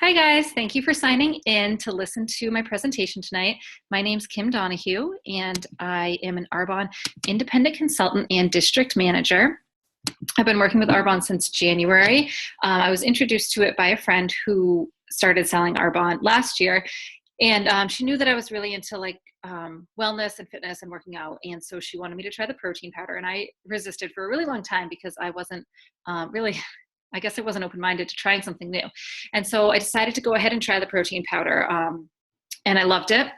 Hi guys, thank you for signing in to listen to my presentation tonight. My name's Kim Donahue and I am an Arbonne independent consultant and district manager. I've been working with Arbonne since January. I was introduced to it by a friend who started selling Arbonne last year, and she knew that I was really into wellness and fitness and working out, and so she wanted me to try the protein powder, and I resisted for a really long time because I wasn't really I guess I wasn't open-minded to trying something new. And so I decided to go ahead and try the protein powder. And I loved it.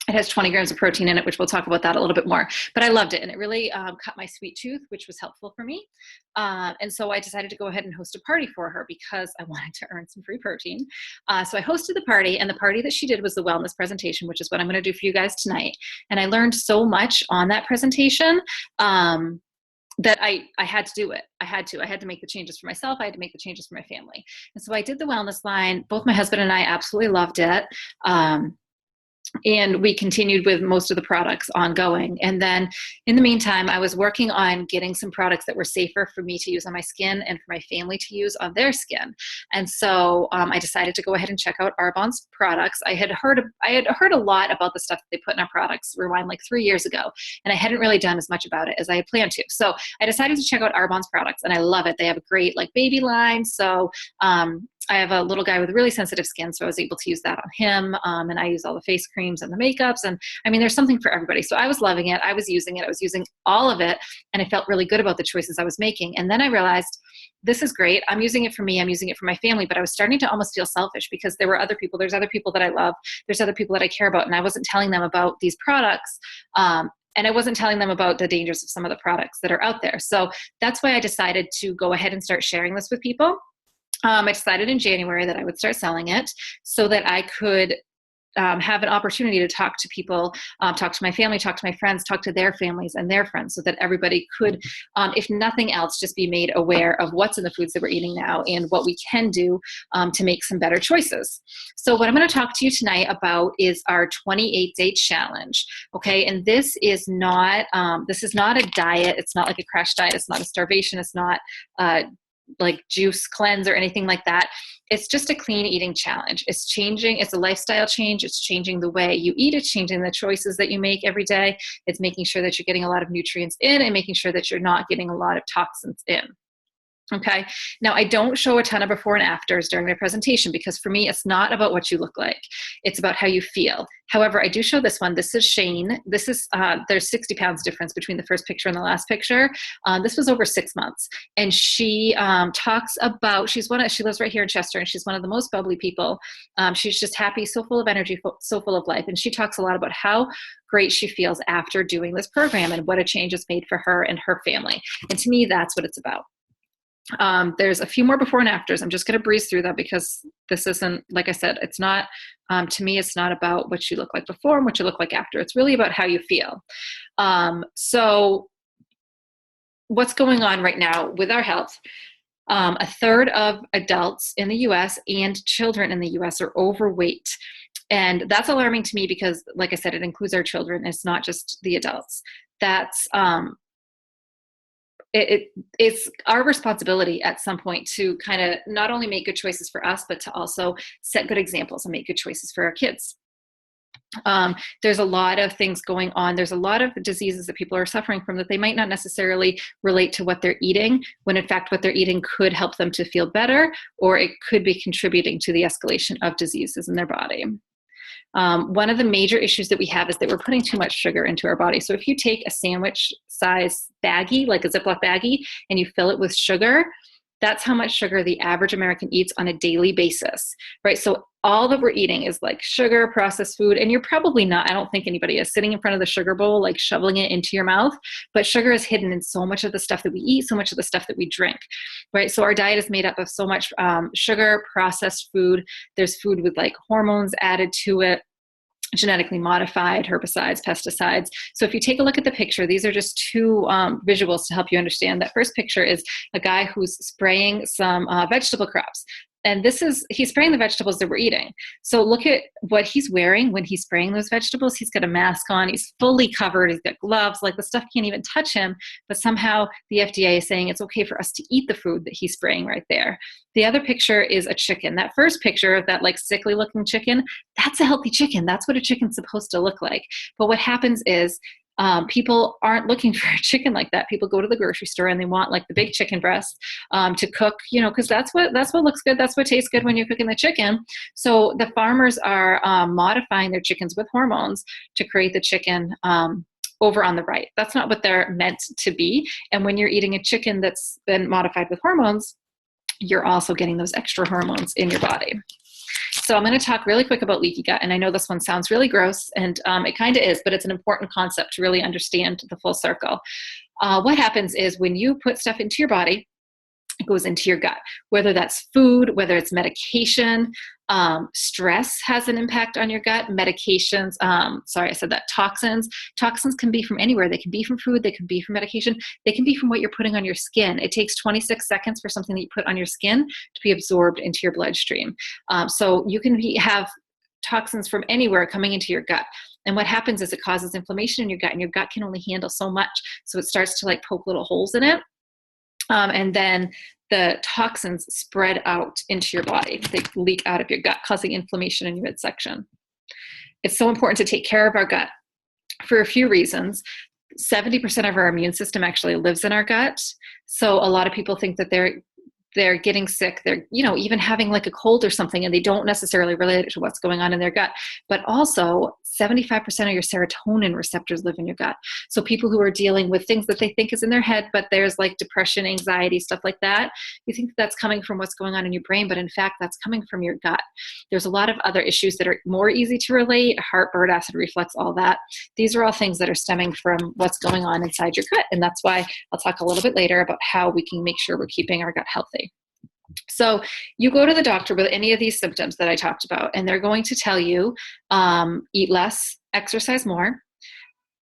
It has 20 grams of protein in it, which we'll talk about that a little bit more. But I loved it. And it really cut my sweet tooth, which was helpful for me. And so I decided to go ahead and host a party for her because I wanted to earn some free protein. So I hosted the party. And the party that she did was the wellness presentation, which is what I'm going to do for you guys tonight. And I learned so much on that presentation. That I had to do it. I had to make the changes for myself. I had to make the changes for my family. And so I did the wellness line. Both my husband and I absolutely loved it. And we continued with most of the products ongoing. And then in the meantime, I was working on getting some products that were safer for me to use on my skin and for my family to use on their skin. And so I decided to go ahead and check out Arbonne's products. I had heard a lot about the stuff that they put in our products, rewind like 3 years ago, and I hadn't really done as much about it as I had planned to. So I decided to check out Arbonne's products, and I love it. They have a great baby line. So I have a little guy with really sensitive skin, so I was able to use that on him. And I use all the face creams and the makeups. And I mean, there's something for everybody. So I was loving it. I was using it. I was using all of it. And I felt really good about the choices I was making. And then I realized this is great. I'm using it for me. I'm using it for my family. But I was starting to almost feel selfish because there were other people. There's other people that I love. There's other people that I care about. And I wasn't telling them about these products. And I wasn't telling them about the dangers of some of the products that are out there. So that's why I decided to go ahead and start sharing this with people. I decided in January that I would start selling it so that I could have an opportunity to talk to people, talk to my family, talk to my friends, talk to their families and their friends so that everybody could, if nothing else, just be made aware of what's in the foods that we're eating now and what we can do to make some better choices. So what I'm going to talk to you tonight about is our 28-day challenge. Okay. And this is not a diet. It's not like a crash diet. It's not a starvation. It's not like juice cleanse or anything like that. It's just a clean eating challenge. It's a lifestyle change. It's changing the way you eat. It's changing the choices that you make every day. It's making sure that you're getting a lot of nutrients in and making sure that you're not getting a lot of toxins in. Okay. Now, I don't show a ton of before and afters during my presentation because for me, it's not about what you look like. It's about how you feel. However, I do show this one. This is Shane. This is, there's 60 pounds difference between the first picture and the last picture. This was over 6 months. And she talks about, she lives right here in Chester, and she's one of the most bubbly people. She's just happy, so full of energy, so full of life. And she talks a lot about how great she feels after doing this program and what a change it's made for her and her family. And to me, that's what it's about. There's a few more before and afters. I'm just going to breeze through that because this isn't, like I said, it's not, to me, it's not about what you look like before and what you look like after. It's really about how you feel. So what's going on right now with our health? A third of adults in the US and children in the US are overweight. And that's alarming to me because, like I said, it includes our children. It's not just the adults. That's, it's our responsibility at some point to kind of not only make good choices for us, but to also set good examples and make good choices for our kids. There's a lot of things going on. There's a lot of diseases that people are suffering from that they might not necessarily relate to what they're eating, when in fact what they're eating could help them to feel better, or it could be contributing to the escalation of diseases in their body. One of the major issues that we have is that we're putting too much sugar into our body. So if you take a sandwich size baggie, like a Ziploc baggie, and you fill it with sugar, that's how much sugar the average American eats on a daily basis, right? So all that we're eating is like sugar, processed food, and you're probably not, I don't think anybody is sitting in front of the sugar bowl, like shoveling it into your mouth, but sugar is hidden in so much of the stuff that we eat, so much of the stuff that we drink, right? So our diet is made up of so much sugar, processed food. There's food with like hormones added to it, genetically modified, herbicides, pesticides. So if you take a look at the picture, these are just two visuals to help you understand. That first picture is a guy who's spraying some vegetable crops. And he's spraying the vegetables that we're eating. So look at what he's wearing when he's spraying those vegetables. He's got a mask on. He's fully covered. He's got gloves. Like, the stuff can't even touch him. But somehow the FDA is saying it's okay for us to eat the food that he's spraying right there. The other picture is a chicken. That first picture of that like sickly looking chicken, that's a healthy chicken. That's what a chicken's supposed to look like. But what happens is people aren't looking for a chicken like that. People go to the grocery store and they want like the big chicken breast to cook, because that's what looks good. That's what tastes good when you're cooking the chicken. So the farmers are modifying their chickens with hormones to create the chicken over on the right. That's not what they're meant to be. And when you're eating a chicken that's been modified with hormones, you're also getting those extra hormones in your body. So I'm going to talk really quick about leaky gut. And I know this one sounds really gross, and it kind of is, but it's an important concept to really understand the full circle. What happens is when you put stuff into your body, it goes into your gut, whether that's food, whether it's medication. Stress has an impact on your gut. Medications, toxins. Toxins can be from anywhere. They can be from food. They can be from medication. They can be from what you're putting on your skin. It takes 26 seconds for something that you put on your skin to be absorbed into your bloodstream. So you can have toxins from anywhere coming into your gut. And what happens is it causes inflammation in your gut, and your gut can only handle so much. So it starts to like poke little holes in it. And then the toxins spread out into your body. They leak out of your gut, causing inflammation in your midsection. It's so important to take care of our gut for a few reasons. 70% of our immune system actually lives in our gut. So a lot of people think that they're getting sick. They're, even having like a cold or something, and they don't necessarily relate it to what's going on in their gut. But also 75% of your serotonin receptors live in your gut. So people who are dealing with things that they think is in their head, but there's like depression, anxiety, stuff like that, you think that's coming from what's going on in your brain, but in fact, that's coming from your gut. There's a lot of other issues that are more easy to relate: heartburn, acid reflux, all that. These are all things that are stemming from what's going on inside your gut. And that's why I'll talk a little bit later about how we can make sure we're keeping our gut healthy. So you go to the doctor with any of these symptoms that I talked about, and they're going to tell you, eat less, exercise more.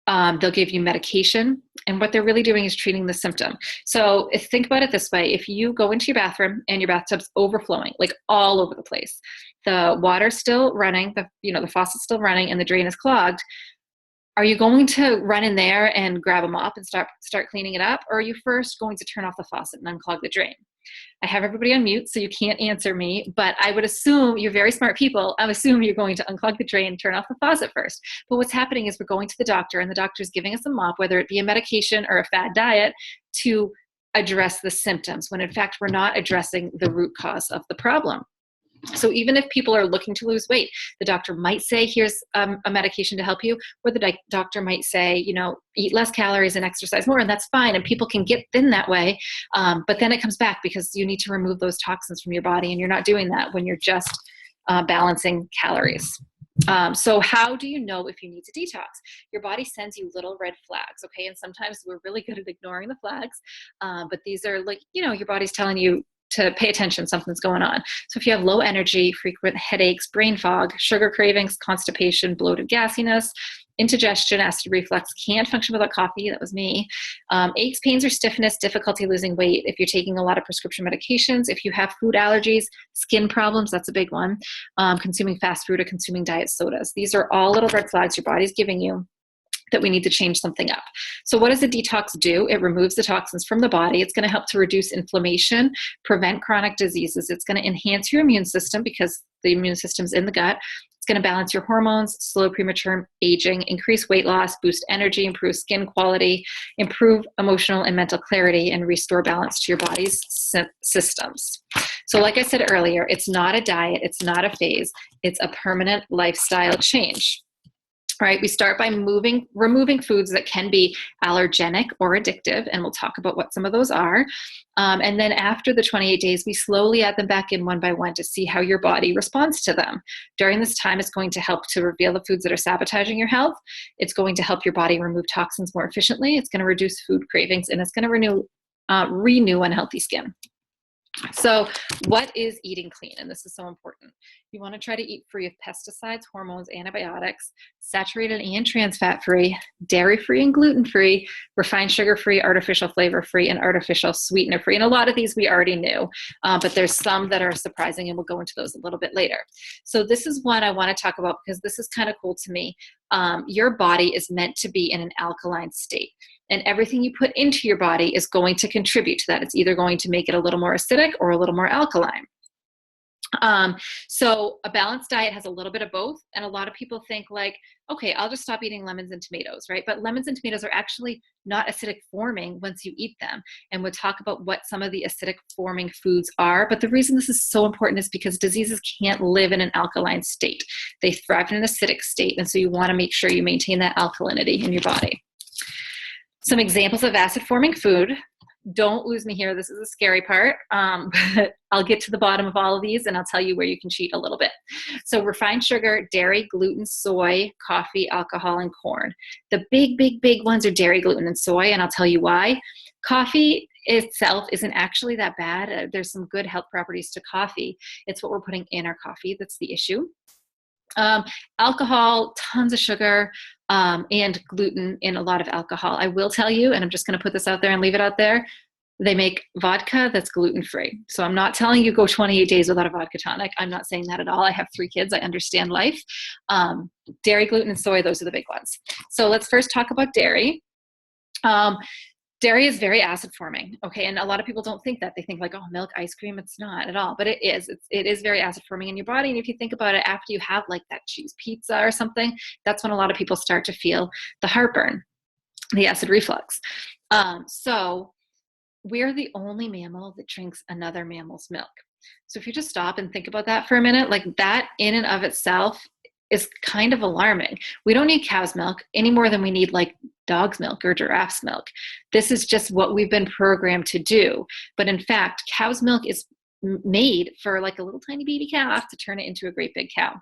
They'll give you medication, and what they're really doing is treating the symptom. So think about it this way. If you go into your bathroom and your bathtub's overflowing, like all over the place, the water's still running, the faucet's still running, and the drain is clogged, are you going to run in there and grab a mop and start cleaning it up? Or are you first going to turn off the faucet and unclog the drain? I have everybody on mute, so you can't answer me, but I would assume you're very smart people. I assume you're going to unclog the drain and turn off the faucet first. But what's happening is we're going to the doctor, and the doctor's giving us a mop, whether it be a medication or a fad diet, to address the symptoms, when in fact we're not addressing the root cause of the problem. So even if people are looking to lose weight, the doctor might say, here's a medication to help you, or the doctor might say, eat less calories and exercise more, and that's fine. And people can get thin that way. But then it comes back because you need to remove those toxins from your body, and you're not doing that when you're just balancing calories. So how do you know if you need to detox? Your body sends you little red flags, okay? And sometimes we're really good at ignoring the flags, but these are like, your body's telling you to pay attention, something's going on. So if you have low energy, frequent headaches, brain fog, sugar cravings, constipation, bloated gassiness, indigestion, acid reflux, can't function without coffee, that was me, aches, pains, or stiffness, difficulty losing weight, if you're taking a lot of prescription medications, if you have food allergies, skin problems, that's a big one, consuming fast food or consuming diet sodas. These are all little red flags your body's giving you that we need to change something up. So what does a detox do? It removes the toxins from the body. It's going to help to reduce inflammation, prevent chronic diseases. It's going to enhance your immune system because the immune system's in the gut. It's going to balance your hormones, slow premature aging, increase weight loss, boost energy, improve skin quality, improve emotional and mental clarity, and restore balance to your body's systems. So like I said earlier, it's not a diet. It's not a phase. It's a permanent lifestyle change. Right? We start by removing foods that can be allergenic or addictive, and we'll talk about what some of those are. And then after the 28 days, we slowly add them back in one by one to see how your body responds to them. During this time, it's going to help to reveal the foods that are sabotaging your health. It's going to help your body remove toxins more efficiently. It's going to reduce food cravings, and it's going to renew unhealthy skin. So what is eating clean? And this is so important. You want to try to eat free of pesticides, hormones, antibiotics, saturated and trans fat free, dairy free and gluten free, refined sugar free, artificial flavor free, and artificial sweetener free. And a lot of these we already knew, but there's some that are surprising, and we'll go into those a little bit later. So this is one I want to talk about because this is kind of cool to me. Your body is meant to be in an alkaline state, and everything you put into your body is going to contribute to that. It's either going to make it a little more acidic or a little more alkaline. So a balanced diet has a little bit of both. And a lot of people think like, okay, I'll just stop eating lemons and tomatoes, right? But lemons and tomatoes are actually not acidic forming once you eat them. And we'll talk about what some of the acidic forming foods are. But the reason this is so important is because diseases can't live in an alkaline state. They thrive in an acidic state. And so you want to make sure you maintain that alkalinity in your body. Some examples of acid forming food. Don't lose me here. This is a scary part, but I'll get to the bottom of all of these and I'll tell you where you can cheat a little bit. So refined sugar, dairy, gluten, soy, coffee, alcohol, and corn. The big ones are dairy, gluten, and soy, and I'll tell you why. Coffee itself isn't actually that bad. There's some good health properties to coffee. It's what we're putting in our coffee that's the issue. Alcohol, tons of sugar, and gluten in a lot of alcohol. I will tell you, and I'm just going to put this out there and leave it out there, they make vodka that's gluten-free. So I'm not telling you go 28 days without a vodka tonic. I'm not saying that at all. I have 3 kids. I understand life. Dairy, gluten, and soy, those are the big ones. So let's first talk about dairy. Dairy is very acid forming, okay? And a lot of people don't think that. They think like, oh, milk, ice cream. It's not at all, but it is. It is very acid forming in your body. And if you think about it, after you have like that cheese pizza or something, that's when a lot of people start to feel the heartburn, the acid reflux. So we're the only mammal that drinks another mammal's milk. So if you just stop and think about that for a minute, like that in and of itself is kind of alarming. We don't need cow's milk any more than we need like dog's milk or giraffe's milk. This is just what we've been programmed to do. But in fact, cow's milk is made for like a little tiny baby calf to turn it into a great big cow.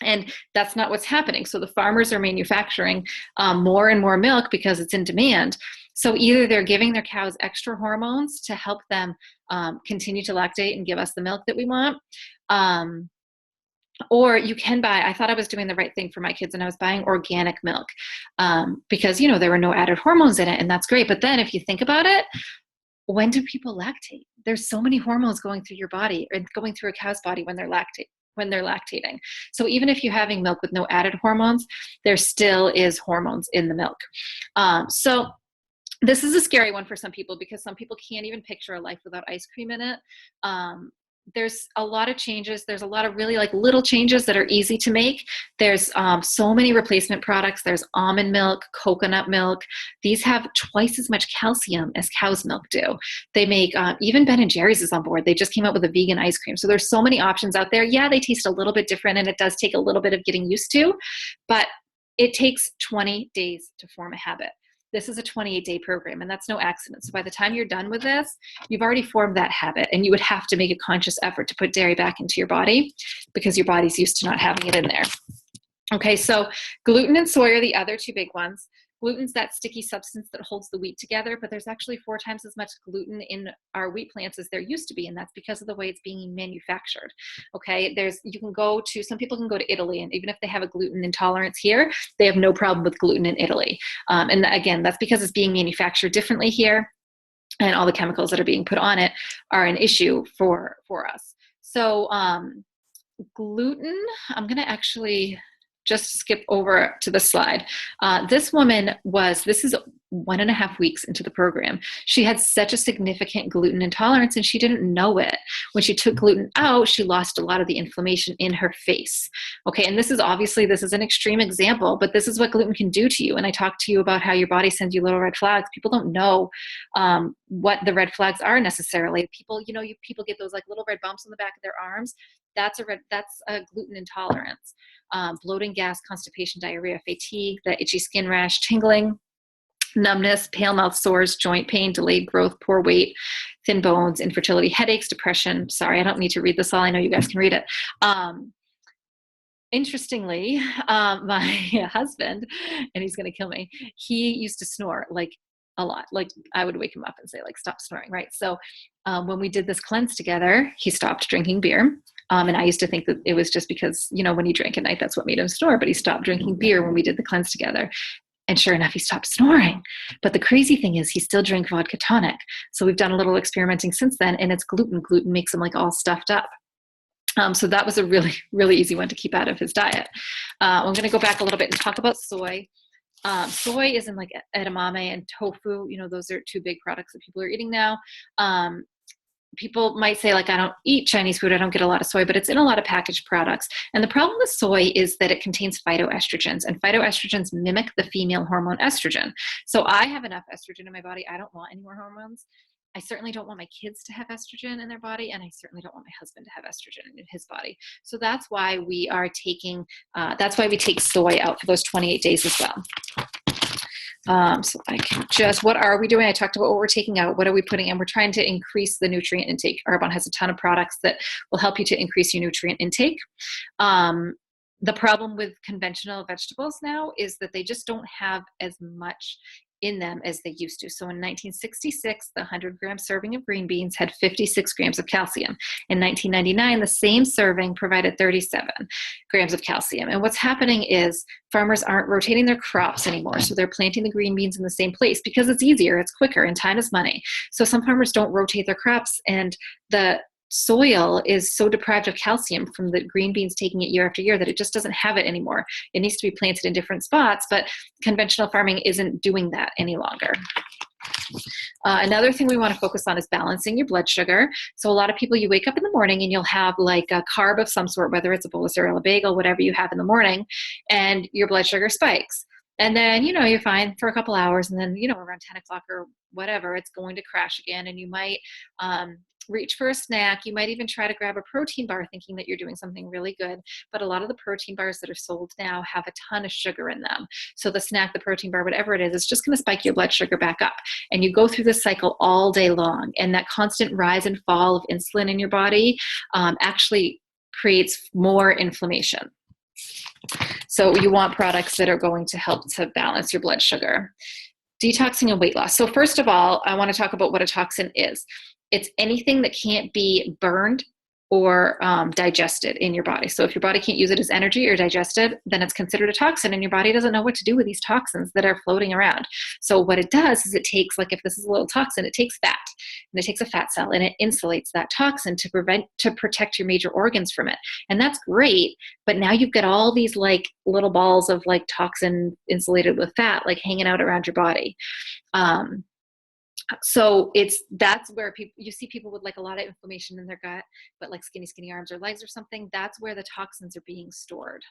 And that's not what's happening. So the farmers are manufacturing more and more milk because it's in demand. So either they're giving their cows extra hormones to help them continue to lactate and give us the milk that we want. Or you can buy, I thought I was doing the right thing for my kids and I was buying organic milk because, you know, there were no added hormones in it, and that's great. But then if you think about it, when do people lactate? There's so many hormones going through your body or going through a cow's body when they're lactating. So even if you're having milk with no added hormones, there still is hormones in the milk. So this is a scary one for some people because some people can't even picture a life without ice cream in it. There's a lot of changes. There's a lot of really like little changes that are easy to make. There's so many replacement products. There's almond milk, coconut milk. These have twice as much calcium as cow's milk do. They make, even Ben & Jerry's is on board. They just came out with a vegan ice cream. So there's so many options out there. Yeah, they taste a little bit different and it does take a little bit of getting used to, but it takes 20 days to form a habit. This is a 28-day program, and that's no accident. So by the time you're done with this, you've already formed that habit, and you would have to make a conscious effort to put dairy back into your body because your body's used to not having it in there. Okay, so gluten and soy are the other 2 big ones. Gluten's that sticky substance that holds the wheat together, but there's actually 4 times as much gluten in our wheat plants as there used to be, and that's because of the way it's being manufactured. Okay, some people can go to Italy, and even if they have a gluten intolerance here, they have no problem with gluten in Italy. And again, that's because it's being manufactured differently here, and all the chemicals that are being put on it are an issue for us. So gluten, I'm going to actually just skip over to the slide. This is 1.5 weeks into the program. She had such a significant gluten intolerance and she didn't know it. When she took gluten out, she lost a lot of the inflammation in her face. Okay, and this is an extreme example, but this is what gluten can do to you. And I talked to you about how your body sends you little red flags. People don't know what the red flags are necessarily. People get those like little red bumps on the back of their arms. That's a gluten intolerance. Bloating, gas, constipation, diarrhea, fatigue, the itchy skin rash, tingling, numbness, pale mouth sores, joint pain, delayed growth, poor weight, thin bones, infertility, headaches, depression. Sorry, I don't need to read this all. I know you guys can read it. Interestingly, my husband, and he's going to kill me, he used to snore like a lot. Like I would wake him up and say like, stop snoring. Right. So when we did this cleanse together, he stopped drinking beer. And I used to think that it was just because, when he drank at night, that's what made him snore, but he stopped drinking beer when we did the cleanse together. And sure enough, he stopped snoring. But the crazy thing is he still drank vodka tonic. So we've done a little experimenting since then, and it's gluten. Gluten makes him like all stuffed up. So that was a really, really easy one to keep out of his diet. I'm going to go back a little bit and talk about soy. Soy is in like edamame and tofu. Those are two big products that people are eating now. People might say, like, I don't eat Chinese food, I don't get a lot of soy, but it's in a lot of packaged products. And the problem with soy is that it contains phytoestrogens, and phytoestrogens mimic the female hormone estrogen. So I have enough estrogen in my body. I don't want any more hormones. I certainly don't want my kids to have estrogen in their body, and I certainly don't want my husband to have estrogen in his body. So that's why we take soy out for those 28 days as well. So I can what are we doing? I talked about what we're taking out. What are we putting in? We're trying to increase the nutrient intake. Arbonne has a ton of products that will help you to increase your nutrient intake. The problem with conventional vegetables now is that they just don't have as much in them as they used to. So in 1966, the 100-gram serving of green beans had 56 grams of calcium. In 1999, the same serving provided 37 grams of calcium. And what's happening is farmers aren't rotating their crops anymore. So they're planting the green beans in the same place because it's easier, it's quicker, and time is money. So some farmers don't rotate their crops, and the soil is so deprived of calcium from the green beans taking it year after year that it just doesn't have it anymore. It needs to be planted in different spots, but conventional farming isn't doing that any longer. Another thing we want to focus on is balancing your blood sugar. So a lot of people, you wake up in the morning and you'll have like a carb of some sort, whether it's a bowl of cereal, a bagel, whatever you have in the morning, and your blood sugar spikes. And then, you're fine for a couple hours, and then, around 10 o'clock or whatever, it's going to crash again, and you might reach for a snack. You might even try to grab a protein bar thinking that you're doing something really good, but a lot of the protein bars that are sold now have a ton of sugar in them. So the snack, the protein bar, whatever it is, it's just going to spike your blood sugar back up. And you go through this cycle all day long, and that constant rise and fall of insulin in your body actually creates more inflammation. So you want products that are going to help to balance your blood sugar. Detoxing and weight loss. So first of all, I want to talk about what a toxin is. It's anything that can't be burned or digested in your body. So if your body can't use it as energy or digest it, then it's considered a toxin, and your body doesn't know what to do with these toxins that are floating around. So what it does is it takes, like if this is a little toxin, it takes fat, and it takes a fat cell, and it insulates that toxin to protect your major organs from it. And that's great, but now you've got all these like little balls of like toxin insulated with fat like hanging out around your body. So that's where you see people with like a lot of inflammation in their gut, but like skinny arms or legs or something. That's where the toxins are being stored.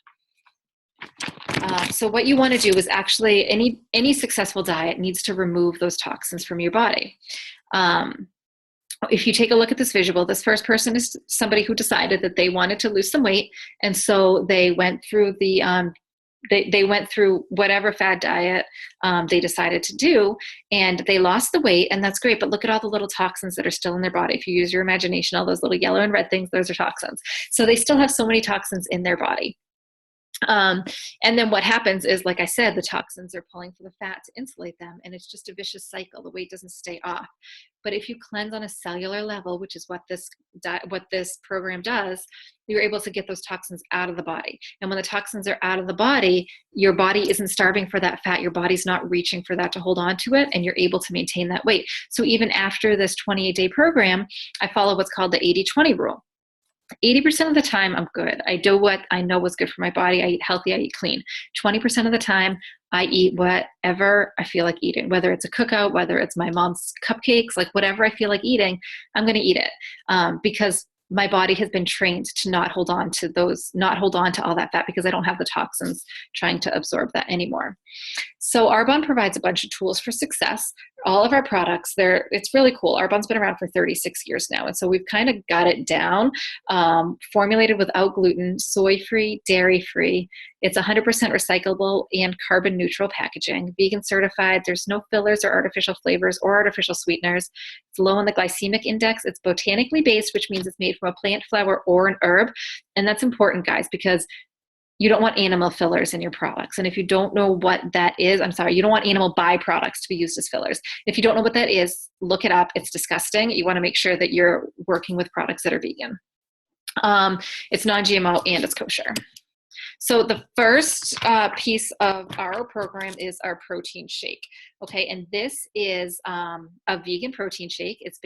So what you want to do is actually any successful diet needs to remove those toxins from your body. If you take a look at this visual, this first person is somebody who decided that they wanted to lose some weight, and so they went through the they went through whatever fad diet they decided to do, and they lost the weight, and that's great. But look at all the little toxins that are still in their body. If you use your imagination, all those little yellow and red things, those are toxins. So they still have so many toxins in their body. And then what happens is, like I said, the toxins are pulling for the fat to insulate them, and it's just a vicious cycle. The weight doesn't stay off. But if you cleanse on a cellular level, which is what this program does, you're able to get those toxins out of the body. And when the toxins are out of the body, your body isn't starving for that fat. Your body's not reaching for that to hold on to it, and you're able to maintain that weight. So even after this 28-day program, I follow what's called the 80-20 rule. 80% of the time, I'm good. I do what I know is good for my body. I eat healthy, I eat clean. 20% of the time, I eat whatever I feel like eating, whether it's a cookout, whether it's my mom's cupcakes, like whatever I feel like eating, I'm going to eat it because my body has been trained to not hold on to all that fat because I don't have the toxins trying to absorb that anymore. So Arbonne provides a bunch of tools for success. All of our products, it's really cool. Arbonne's been around for 36 years now. And so we've kind of got it down, formulated without gluten, soy-free, dairy-free. It's 100% recyclable and carbon neutral packaging, vegan certified. There's no fillers or artificial flavors or artificial sweeteners. It's low on the glycemic index. It's botanically based, which means it's made from a plant, flower, or an herb. And that's important, guys, because you don't want animal fillers in your products. And if you don't know what that is, you don't want animal byproducts to be used as fillers. If you don't know what that is, look it up. It's disgusting. You want to make sure that you're working with products that are vegan. It's non-GMO and it's kosher. So the first piece of our program is our protein shake. Okay, and this is a vegan protein shake. It's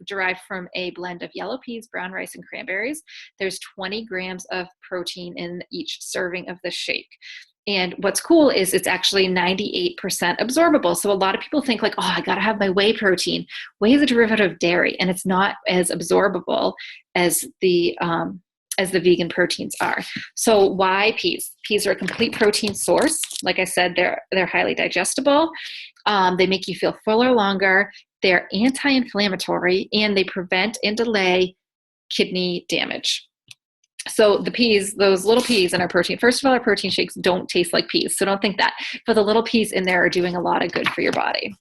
derived from a blend of yellow peas, brown rice, and cranberries. There's 20 grams of protein in each serving of the shake. And what's cool is it's actually 98% absorbable. So a lot of people think like, oh, I got to have my whey protein. Whey is a derivative of dairy, and it's not as absorbable as the vegan proteins are. So why peas? Peas are a complete protein source. Like I said, they're highly digestible. They make you feel fuller longer. They're anti-inflammatory, and they prevent and delay kidney damage. So the peas, those little peas in our protein, first of all, our protein shakes don't taste like peas. So don't think that. But the little peas in there are doing a lot of good for your body.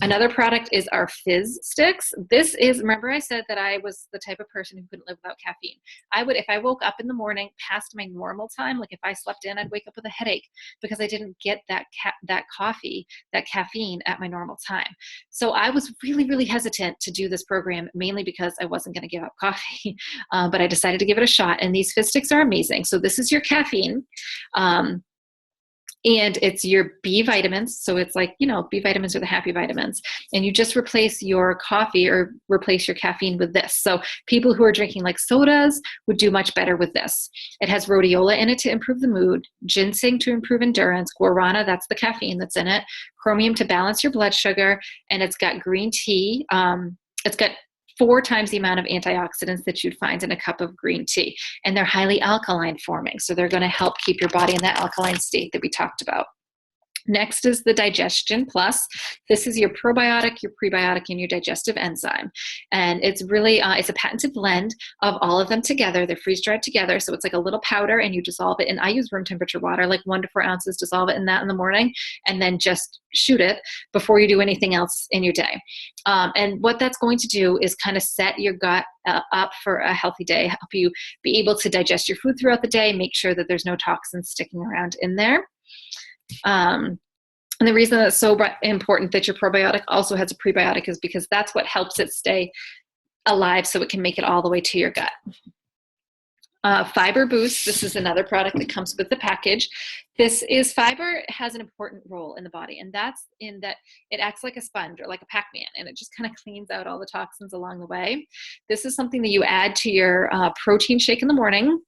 Another product is our fizz sticks. This is, remember I said that I was the type of person who couldn't live without caffeine. If I woke up in the morning past my normal time, like if I slept in, I'd wake up with a headache because I didn't get that coffee, that caffeine at my normal time. So I was really, really hesitant to do this program, mainly because I wasn't going to give up coffee, but I decided to give it a shot. And these fizz sticks are amazing. So this is your caffeine. And it's your B vitamins. So it's like, B vitamins are the happy vitamins. And you just replace your coffee or replace your caffeine with this. So people who are drinking like sodas would do much better with this. It has rhodiola in it to improve the mood, ginseng to improve endurance, guarana, that's the caffeine that's in it, chromium to balance your blood sugar, and it's got green tea. It's got 4 times the amount of antioxidants that you'd find in a cup of green tea. And they're highly alkaline forming. So they're going to help keep your body in that alkaline state that we talked about. Next is the Digestion Plus. This is your probiotic, your prebiotic, and your digestive enzyme. And it's really, it's a patented blend of all of them together. They're freeze-dried together. So it's like a little powder and you dissolve it. And I use room temperature water, like 1 to 4 ounces, dissolve it in that in the morning, and then just shoot it before you do anything else in your day. And what that's going to do is kind of set your gut up for a healthy day, help you be able to digest your food throughout the day, make sure that there's no toxins sticking around in there. And the reason that's so important that your probiotic also has a prebiotic is because that's what helps it stay alive so it can make it all the way to your gut. Fiber Boost, this is another product that comes with the package. Fiber has an important role in the body, and that's in that it acts like a sponge or like a Pac-Man, and it just kind of cleans out all the toxins along the way. This is something that you add to your protein shake in the morning.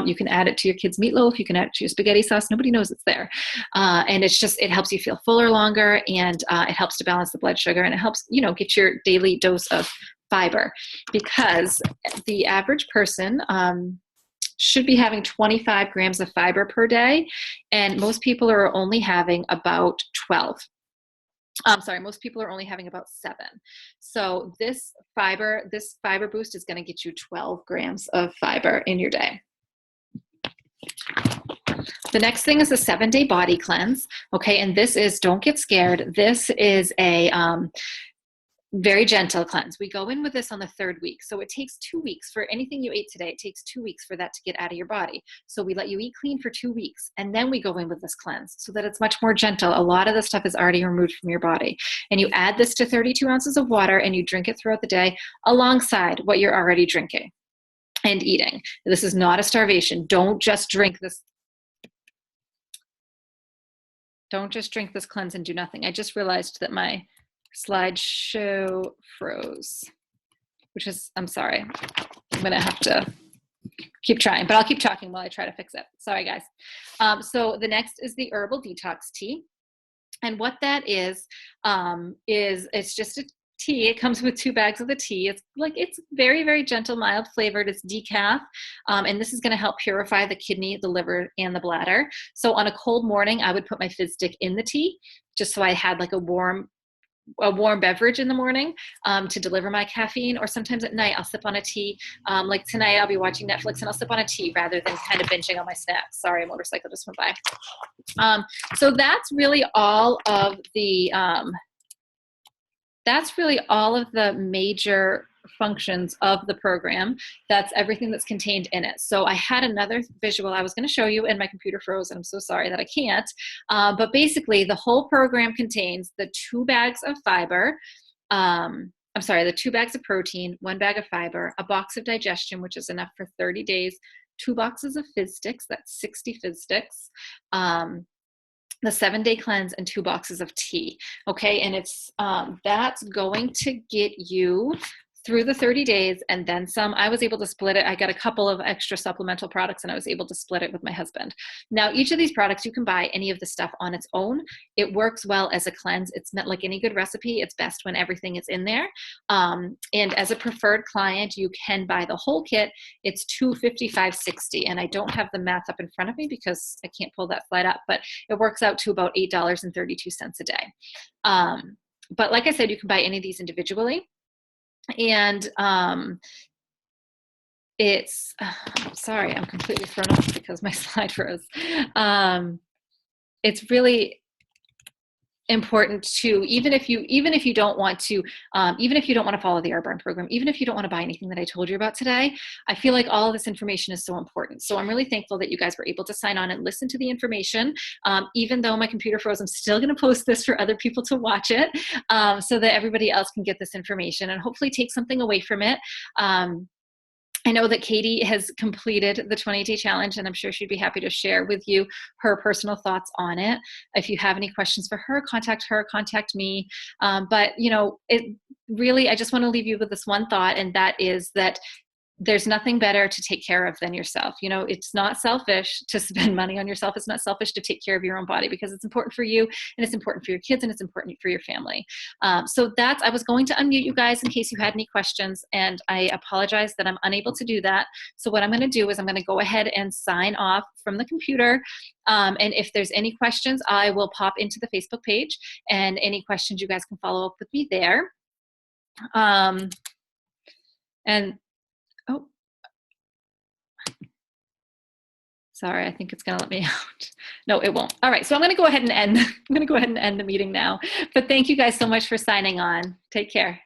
You can add it to your kids' meatloaf. You can add it to your spaghetti sauce. Nobody knows it's there. And it helps you feel fuller longer, and it helps to balance the blood sugar, and it helps, get your daily dose of fiber, because the average person should be having 25 grams of fiber per day. And most people are only having about 12. Most people are only having about 7. So this fiber boost is going to get you 12 grams of fiber in your day. The next thing is a 7-day body cleanse. Okay. And this is, don't get scared. This is a, very gentle cleanse. We go in with this on the 3rd week. So it takes 2 weeks for anything you ate today. It takes 2 weeks for that to get out of your body. So we let you eat clean for 2 weeks, and then we go in with this cleanse so that it's much more gentle. A lot of the stuff is already removed from your body. And you add this to 32 ounces of water, and you drink it throughout the day alongside what you're already drinking and eating. This is not a starvation. Don't just drink this cleanse and do nothing. I just realized that my slideshow froze, which is, I'm sorry. I'm going to have to keep trying, but I'll keep talking while I try to fix it. Sorry, guys. So the next is the herbal detox tea. And what that is it's just a tea. It comes with 2 bags of the tea. It's very, very gentle, mild flavored. It's decaf. And this is going to help purify the kidney, the liver, and the bladder. So on a cold morning, I would put my fizz stick in the tea just so I had like a warm beverage in the morning to deliver my caffeine. Or sometimes at night I'll sip on a tea. Like tonight I'll be watching Netflix and I'll sip on a tea rather than kind of binging on my snacks. Sorry, a motorcycle just went by. So that's really all of the major functions of the program. That's everything that's contained in it. So I had another visual I was going to show you, and my computer froze, and I'm so sorry that I can't. But basically, the whole program contains the 2 bags of fiber, I'm sorry, the 2 bags of protein, 1 bag of fiber, a box of digestion, which is enough for 30 days, 2 boxes of fizz sticks, that's 60 fizz sticks, the 7-day cleanse, and 2 boxes of tea. Okay, and it's that's going to get you through the 30 days and then some. I was able to split it. I got a couple of extra supplemental products and I was able to split it with my husband. Now, each of these products, you can buy any of the stuff on its own. It works well as a cleanse. It's meant like any good recipe. It's best when everything is in there. And as a preferred client, you can buy the whole kit. It's $255.60. And I don't have the math up in front of me because I can't pull that slide up, but it works out to about $8.32 a day. But like I said, you can buy any of these individually. And it's, sorry, I'm completely thrown off because my slide froze. It's really important to, even if you don't want to follow the Arbonne program, even if you don't want to buy anything that I told you about today, I feel like all of this information is so important. So I'm really thankful that you guys were able to sign on and listen to the information. Even though my computer froze, I'm still going to post this for other people to watch it, so that everybody else can get this information and hopefully take something away from it. I know that Katie has completed the 20-day challenge, and I'm sure she'd be happy to share with you her personal thoughts on it. If you have any questions for her, contact me. But it really, I just want to leave you with this one thought, and that is that there's nothing better to take care of than yourself. It's not selfish to spend money on yourself. It's not selfish to take care of your own body because it's important for you and it's important for your kids and it's important for your family. So I was going to unmute you guys in case you had any questions, and I apologize that I'm unable to do that. So what I'm going to do is I'm going to go ahead and sign off from the computer. And if there's any questions, I will pop into the Facebook page, and any questions you guys can follow up with me there. Oh, sorry, I think it's going to let me out. No, it won't. All right, so I'm going to go ahead and end the meeting now. But thank you guys so much for signing on. Take care.